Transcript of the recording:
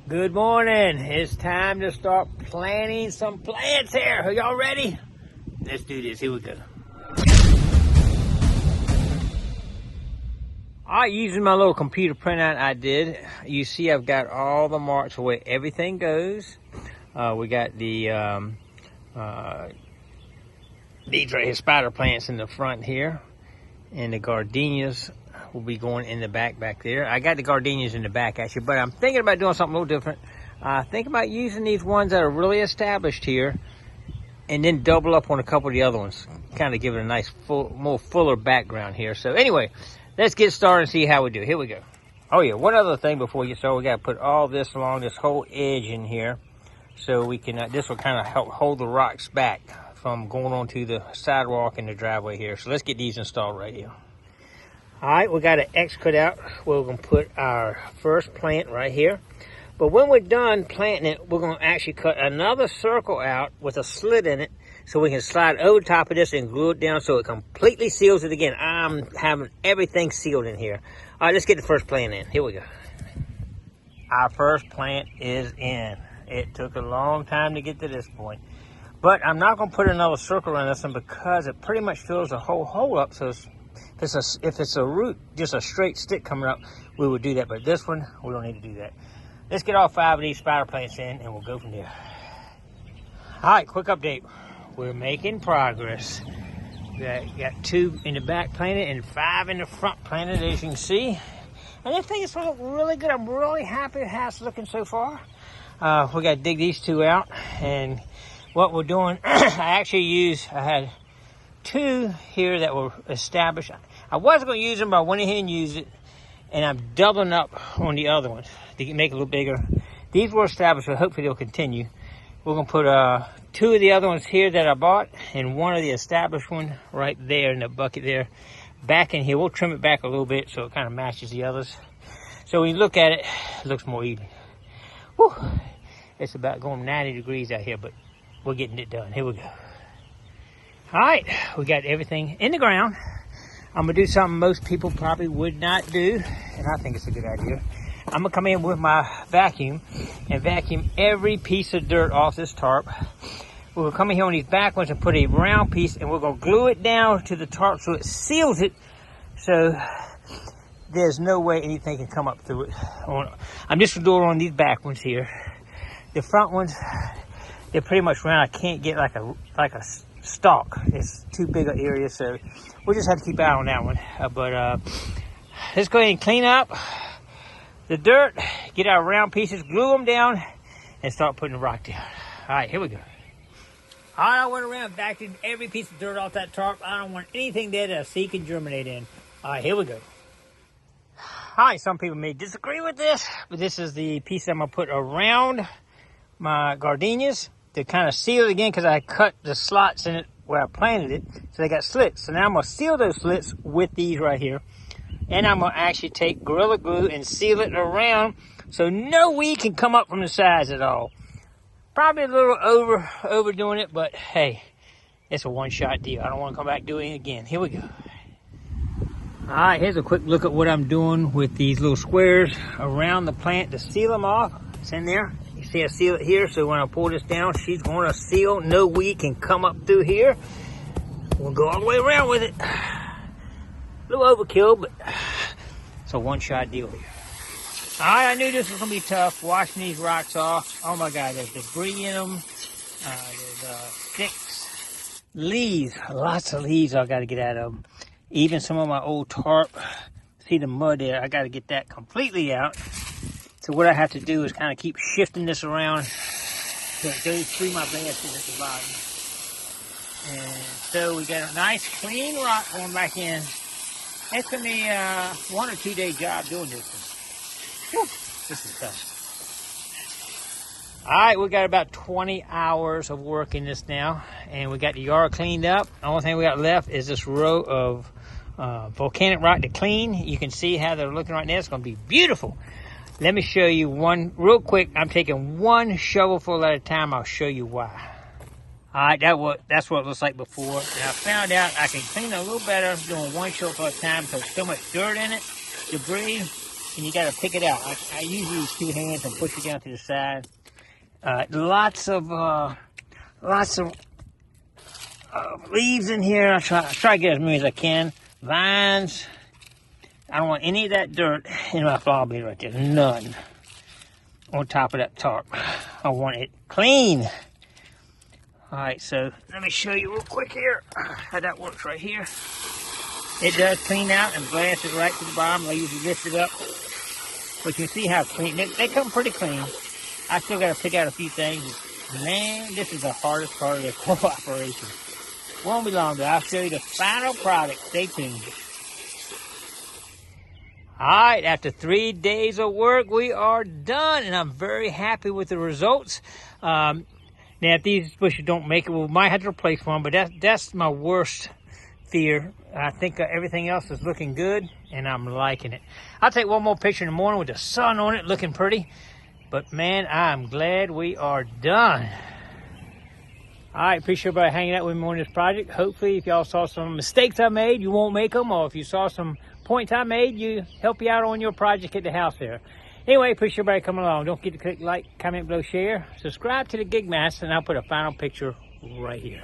Good morning. It's time to start planting some plants here. Are y'all ready? Let's do this. Here we go. All right, using my little computer printout I did, you see I've got all the marks where everything goes. We got the these right here, spider plants in the front here, and the gardenias will be going in the back there. I got the gardenias in the back actually, but I'm thinking about doing something a little different. Think about using these ones that are really established here, and then double up on a couple of the other ones, kind of give it a nice more fuller background here. So anyway, let's get started and see how we do. Here we go. Oh yeah, one other thing before we get started, we got to put all this along this whole edge in here, so we can. This will kind of help hold the rocks back from going onto the sidewalk and the driveway here. So let's get these installed right here. All right, we got an X cut out where we're going to put our first plant right here. But when we're done planting it, we're going to actually cut another circle out with a slit in it so we can slide over the top of this and glue it down so it completely seals it again. I'm having everything sealed in here. All right, let's get the first plant in. Here we go. Our first plant is in. It took a long time to get to this point. But I'm not going to put another circle around this one because it pretty much fills the whole hole up. So if it's a root, just a straight stick coming up, we would do that. But this one, we don't need to do that. Let's get all 5 of these spider plants in and we'll go from there. All right, quick update. We're making progress. We got 2 in the back planted and 5 in the front planted, as you can see. And I think it's looking really good. I'm really happy with how it's looking so far. We got to dig these 2 out. And what we're doing, I had 2 here that were established. I wasn't going to use them, but I went ahead and used it. And I'm doubling up on the other ones to make it a little bigger. These were established, but hopefully they'll continue. We're going to put 2 of the other ones here that I bought and 1 of the established one right there in the bucket there. Back in here, we'll trim it back a little bit so it kind of matches the others. So when you look at it, it looks more even. Whew. It's about going 90 degrees out here, but we're getting it done. Here we go. All right, we got everything in the ground. I'm going to do something most people probably would not do, and I think it's a good idea. I'm going to come in with my vacuum and vacuum every piece of dirt off this tarp. We're going to come in here on these back ones and put a round piece, and we're going to glue it down to the tarp so it seals it, so there's no way anything can come up through it. I'm just going to do it on these back ones here. The front ones, they're pretty much round. I can't get like a stalk. It's too big an area, so we'll just have to keep an eye on that one. Let's go ahead and clean up the dirt, get our round pieces, glue them down, and start putting the rock down. All right, here we go. All right, I went around vacuumed every piece of dirt off that tarp. I don't want anything there that a seed can germinate in. All right, here we go. All right, some people may disagree with this, but this is the piece I'm going to put around my gardenias to kind of seal it again, because I cut the slots in it where I planted it, so they got slits. So now I'm going to seal those slits with these right here. And I'm going to actually take Gorilla Glue and seal it around so no weed can come up from the sides at all. Probably a little overdoing it, but hey, it's a one-shot deal. I don't want to come back doing it again. Here we go. All right, here's a quick look at what I'm doing with these little squares around the plant to seal them off. It's in there. You see I seal it here, so when I pull this down, she's going to seal. No weed can come up through here. We'll go all the way around with it. A little overkill, but it's a one-shot deal here. All right, I knew this was going to be tough, washing these rocks off. Oh my God, there's debris in them. There's sticks, leaves, lots of leaves I got to get out of them. Even some of my old tarp. See the mud there? I got to get that completely out. So what I have to do is kind of keep shifting this around so it goes through my baskets at the bottom. And so we got a nice clean rock going back in. It's going to be a 1 or 2 day job doing this. Whew, this is tough. All right, we got about 20 hours of work in this now, and we got the yard cleaned up. The only thing we got left is this row of volcanic rock to clean. You can see how they're looking right now. It's going to be beautiful. Let me show you one real quick. I'm taking 1 shovelful at a time. I'll show you why. All right, that's what it looks like before. And I found out I can clean it a little better doing 1 shovelful at a time because there's so much dirt in it, debris. and you got to pick it out. I usually use 2 hands and push it down to the side. Lots of leaves in here. I try to get as many as I can. Vines. I don't want any of that dirt in my flower bed right there. None. On top of that tarp. I want it clean. Alright, so let me show you real quick here how that works right here. It does clean out and blast it right to the bottom. I usually lift it up. But you can see how clean. They come pretty clean. I still got to pick out a few things. Man, this is the hardest part of the whole operation. Won't be long though. I'll show you the final product. Stay tuned. Alright, after 3 days of work, we are done. And I'm very happy with the results. Now, if these bushes don't make it, we might have to replace one. But that's my worst fear. I think everything else is looking good. And I'm liking it. I'll take one more picture in the morning with the sun on it looking pretty. But man, I'm glad we are done. Alright, appreciate everybody hanging out with me on this project. Hopefully, if y'all saw some mistakes I made, you won't make them. Or if you saw some points I made, you help you out on your project at the house there. Anyway, appreciate everybody coming along. Don't forget to click like, comment below, share. Subscribe to the Gigmaster, and I'll put a final picture right here.